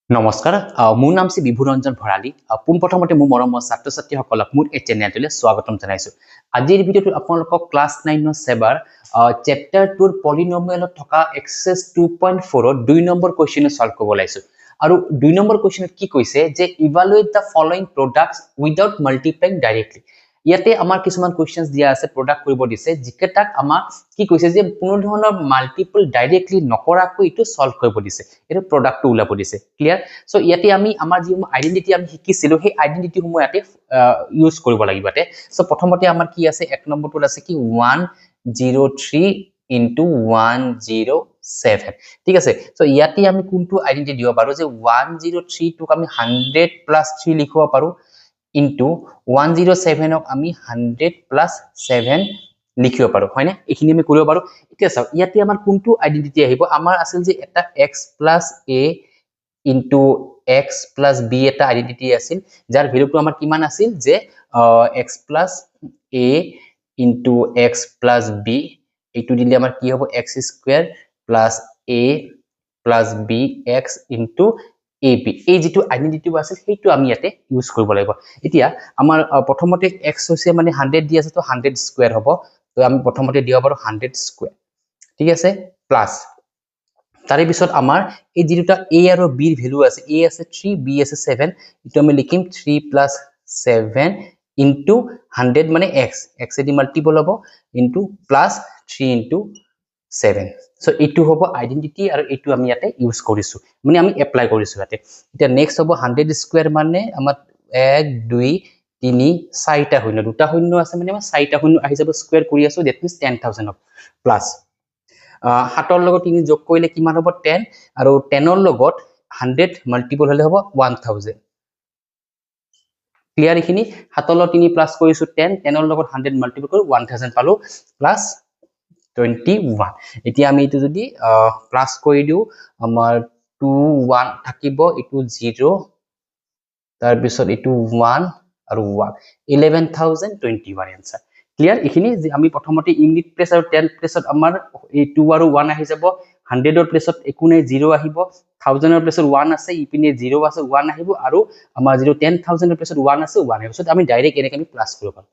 নমস্কাৰ মোৰ নাম শ্ৰী বিভুৰঞ্জন ভৰালী পোনপ্ৰথমতে মোৰ মৰমৰ ছাত্ৰ ছাত্ৰীসকলক মোৰ এই চেনেলটোলৈ স্বাগতম জনাইছো আজিৰ ভিডিঅ'টো আপোনালোকক ক্লাছ 9 সেবাৰ চেপ্টাৰ 2 পলিনমিয়েলত থকা এক্সেস 2.4 ৰ 2 নম্বৰ কোৱেশ্চন সলভ কৰিব লাইছো আৰু 2 নম্বৰ কোৱেশ্চনত কি কৈছে যে evaluate the following products without multiplying directly ইয়াতে আমাৰ কিছুমান কোৱেশ্চনস দিয়া আছে প্ৰডাক্ট কৰিব দিছে যিকেটাক আমাক কি কৈছে যে কোনো ধৰণৰ মাল্টিপল ডাইৰেক্টলি নকৰাকৈ ইটো সলভ কৰিব দিছে এটো প্ৰডাক্টটো উলাব দিছে ক্লিয়াৰ সো ইয়াতে আমি আমাৰ যি আইডেন্টিটি আমি শিকিছিলো সেই আইডেন্টিটি সমূহ ইয়াতে ইউজ কৰিব লাগিব ইয়াতে সো প্ৰথমতে আমাৰ কি আছে এক নম্বৰটোত আছে কি 103 into 107 ঠিক আছে সো ইয়াতে আমি কোনটো আইডেন্টিটি দিব পাৰো যে 103 টোক আমি 100 plus 3 লিখিব পাৰো into 107 ক আমি 100 plus 7 লিখিব পাৰো হয়নে এখিনি আমি কৰিব পাৰো এতিয়া চাও ইয়াতে আমাৰ কোনটো আইডেন্টিটি আহিব আমাৰ আছিল যে এটা x plus a into x plus b এটা আইডেন্টিটি আছিল যাৰ ভ্যালুটো আমাৰ কিমান আছিল যে x plus a into x plus b এইটো দিলে আমাৰ কি হ'ব x square plus a plus b x into ab এই যেটো আইডেন্টিটি আছিল সেইটো আমি ইয়াতে ইউজ কৰিব লাগিব এতিয়া আমাৰ প্ৰথমতে x হৈছে মানে 100 দি আছে তো 100 স্কয়াৰ হ'ব তো আমি প্ৰথমতে দিব পাৰো 100 স্কয়াৰ ঠিক আছে প্লাস তাৰে পিছত আমাৰ এই যেটা a আৰু b ৰ ভ্যালু আছে a আছে 3 b আছে 7 ইটো আমি লিখিম 3 plus 7 into 100 মানে x x এদি মাল্টিপল হ'ব into plus 3 into 7 সো এটো হ'ব আইডেন্টিটি আৰু এটো আমি ইয়াতে ইউজ কৰিছো মানে আমি এপ্লাই কৰিছো ইয়াতে এটা নেক্সট হ'ব 100 স্কয়াৰ মানে আমাৰ 1 2 3 4টা শূন্য দুটা শূন্য আছে মানে আমাৰ 4টা শূন্য আহি যাব স্কয়াৰ কৰি আছো দ্যাট মিন্স 10000 প্লাস 7 ৰ লগত 3 যোগ কৰিলে কিমান হ'ব 10 আৰু 10 ৰ লগত 100 মাল্টিপল হলে হ'ব 1000 ক্লিয়াৰ এখিনি 7 ৰ লগত 3 প্লাস কৰিছো 10 10 ৰ লগত 100 মাল্টিপল কৰি 1000 পালো প্লাস 21 এতিয়া আমি এটো যদি প্লাস কৰি দিও আমাৰ 2 1 থাকিব এটো 0 তাৰ পিছত এটো 1 আৰু 1 11021 आंसर ক্লিয়াৰ এখিনি যে আমি প্ৰথমতে ইউনিট প্লেস আৰু 10 প্লেসত আমাৰ এই 2 আৰু 1 আহি যাব 100 ৰ প্লেসত একো নাই 0 আহিব 1000 ৰ প্লেসত 1 আছে ইপিনে 0 আছে 1 আহিব আৰু আমাৰ যেটো 10000 ৰ প্লেসত 1 আছে 1 আহিব সো আমি ডাইৰেক্ট এনেকৈ আমি প্লাস কৰিব পাৰো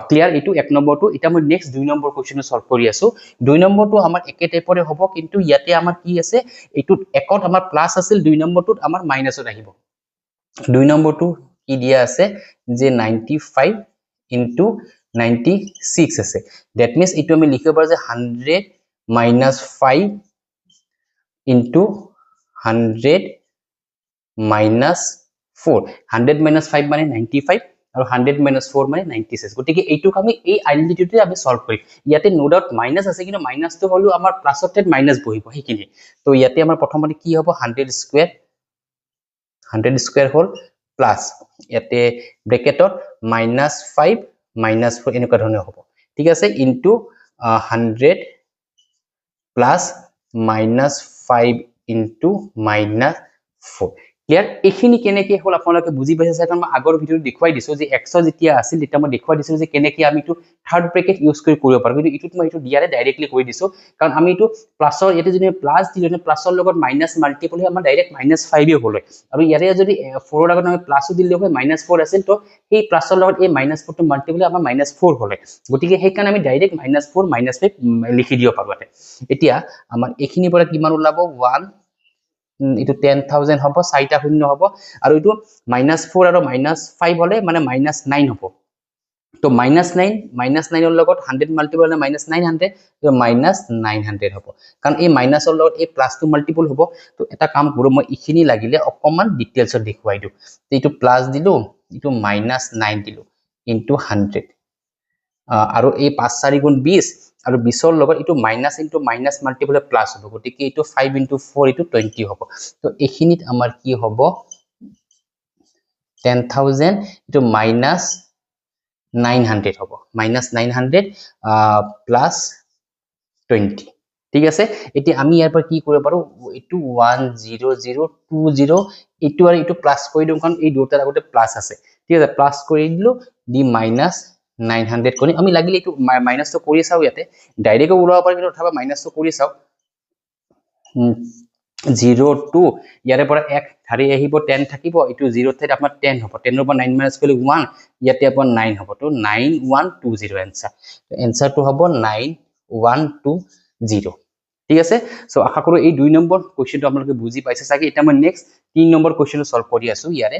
ক্লিয়াৰ এটো এক নম্বৰটো এটা মই নেক্সট 2 নম্বৰ কোৱেশ্চন সলভ কৰি আছো 2 নম্বৰটো আমাৰ একে টাইপৰে হ'ব কিন্তু ইয়াতে আমাৰ কি আছে এটোত একত আমাৰ প্লাস আছিল 2 নম্বৰটোত আমাৰ মাইনাসত আহিব 2 নম্বৰটো কি দিয়া আছে যে 95 into 96 আছে that means এটো আমি লিখিব পাৰো যে 100 minus 5 into 100 minus 4 100 minus 5 মানে 95 আৰু 100 minus 4 মানে 96 গতিকে এইটোক আমি এই আইডেন্টিটিতে আমি সলভ কৰিম ইয়াতে নো ডাউট মাইনাস আছে কিন্তু মাইনাসটো হলো আমাৰ প্লাসতে মাইনাস বহিব হেকিনি তো ইয়াতে আমাৰ প্ৰথমতে কি হ'ব 100 স্কয়াৰ হল প্লাস ইয়াতে ব্ৰেকেটত -5 -4 এনেকুৱা ধৰণে হ'ব ঠিক আছে ইনটু 100 প্লাস -5 into -4 ক্লিয়াৰ এখিনি কেনেকৈ হল আপোনালোকে বুজি পাইছে কাৰণ মই আগৰ ভিডিওত দেখুৱাই দিছো যে x যেতিয়া আছিল এটা মই দেখুৱাই দিছিলো যে কেনেকৈ আমি তো থাৰ্ড ব্ৰেকেট ইউজ কৰি কৰিব পাৰো কিন্তু ইটোত মই ইটো দিয়াৰে ডাইৰেক্টলি কৰি দিছো কাৰণ আমি ইটো প্লাসৰ ইয়াতে যদি প্লাস দিলে প্লাসৰ লগত মাইনাস মাল্টিপল হয় আমাৰ ডাইৰেক্ট -5 হ'ল আৰু ইয়াৰে যদি 4 ৰ লগত আমি প্লাসও দিলে হয় -4 আছিল তো এই প্লাসৰ লগত এই -4 টো মাল্টিপল আমাৰ -4 হ'ল গতিকে সেই কাৰণে আমি ডাইৰেক্ট -4 -5 লিখি দিব পাৰো এতিয়া আমাৰ এখিনিৰ পৰা কিমান ওলাব 1 ইটো 10000 হ'ব 4টা শূন্য হ'ব আৰু ইটো -4 আৰু -5 হলে মানে -9 হ'ব তো -9 ৰ লগত 100 মাল্টিপল হলে -900 তো -900 হ'ব কাৰণ এই মাইনাসৰ লগত এই প্লাসটো মাল্টিপল হ'ব তো এটা কাম কৰো মই ইখিনি লাগিলে অকমান ডিটেইলছত দেখুৱাই দিও তো ইটো প্লাস দিলো ইটো -9 দিলো ইনটু 100 আৰু এই 5 4 গুণ 20 আৰু 20 ৰ লগত ইটো minus into minus multiple plus হ'ব গতিকে ইটো 5 into 4 ইটো 20 হ'ব তো এখিনিত আমাৰ কি হ'ব 10000 ইটো -900 হ'ব -900 প্লাস 20 ঠিক আছে এতিয়া আমি ইয়াৰ পৰা কি কৰিব পাৰো ইটো 10020 ইটো আৰু ইটো প্লাস কৰি দিম কাৰণ এই দুটাৰ আগতে প্লাস আছে ঠিক আছে প্লাস কৰি দিলো দি -900 কৰি আমি লাগিলে ইটো মাইনাস তো কৰি চাও ইয়াতে ডাইৰেক্ট ওলাব পাৰি কিন্তু অথবা মাইনাস তো কৰি চাও 0 2 ইয়াৰে পৰা 1 ধাৰি আহিব 10 থাকিব এটো 0 ঠাইত আপোনাৰ 10 হ'ব 10 ৰ পৰা 9 মাইনাস কৰিলে 1 ইয়াতে আপোনাৰ 9 হ'ব তো 9120 आंसर তো आंसरটো হ'ব 9120 ঠিক আছে সো আশা কৰো এই 2 নম্বৰ কোৱেশ্চনটো আপোনালোকে বুজি পাইছে সাকি এটা মই নেক্সট 3 নম্বৰ কোৱেশ্চন সলভ কৰি আছো ইয়াৰে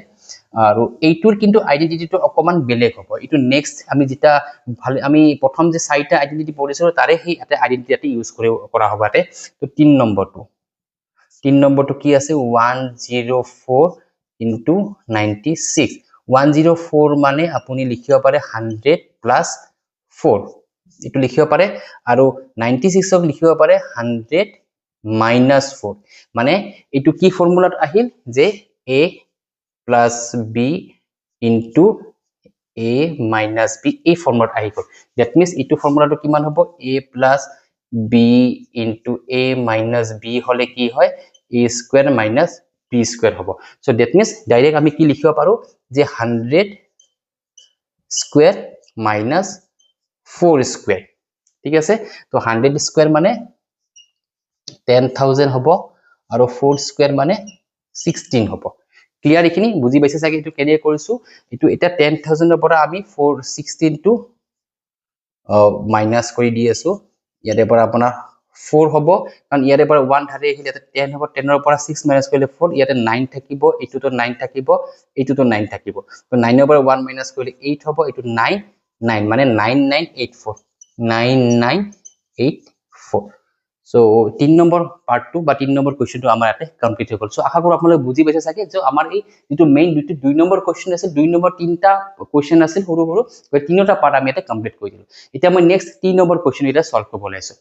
আৰু এইটোৰ কিন্তু আইডেন্টিটিটো অকমান বেলেগ হ'ব এটো নেক্সট আমি যেটা আমি প্ৰথম যে চাৰিটা আইডেন্টিটি পঢ়িছিলো তাৰে সেই এটা আইডেন্টিটি ইউজ কৰা হ'ব আতে তো 3 নম্বৰটো 3 নম্বৰটো কি আছে 104 into 96 104 মানে আপুনি লিখিব পাৰে 100 plus 4 এটো লিখিব পাৰে আৰু 96 ক লিখিব পাৰে 100 minus 4 মানে এটো কি ফৰ্মুলাত আহিল যে a plus b into a minus b এই ফৰ্মুলাত আহি গল that means এটো ফৰ্মুলাটো কিমান হ'ব a plus b into a minus b হলে কি হয় a square minus b square হ'ব so that means direct আমি কি লিখিব পাৰো যে 100 square minus 4 square ঠিক আছে তো 100 square মানে 10000 হ'ব আৰু 4 square মানে 16 হ'ব ক্লিয়াৰ এখিনি বুজি পাইছে সাকি এটো কেনে কৰিছো এটো এটা 10000 ৰ পৰা আমি 416 টো মাইনাস কৰি দি আছো ইয়াৰে পৰা আপোনাৰ 4 হ'ব কাৰণ ইয়াৰে পৰা 1 ধাৰি আহিলে 10 হ'ব 10 ৰ পৰা 6 মাইনাস কৰিলে 4 ইয়াতে 9 থাকিব এটোটো 9 থাকিব এটোটো 9 থাকিব তো 9 ৰ পৰা 1 মাইনাস কৰিলে 8 হ'ব এটো 9 9 মানে 9984 9984 so 3 নম্বৰ পাৰ্টটো বা 3 নম্বৰ কোৱেশ্চনটো আমাৰ ইয়াতে কমপ্লিট হৈ গল সো আশা কৰো আপোনালোকে বুজি পাইছে সাকি যে আমাৰ এই যেটো মেইন 2 নম্বৰ কোৱেশ্চন আছে 2 নম্বৰ তিনটা কোৱেশ্চন আছে সৰু সৰু তিনটা পাৰ্ট আমি ইয়াতে কমপ্লিট কৰি দিলো এতিয়া মই নেক্সট 3 নম্বৰ কোৱেশ্চন এটা সলভ কৰিব লৈছো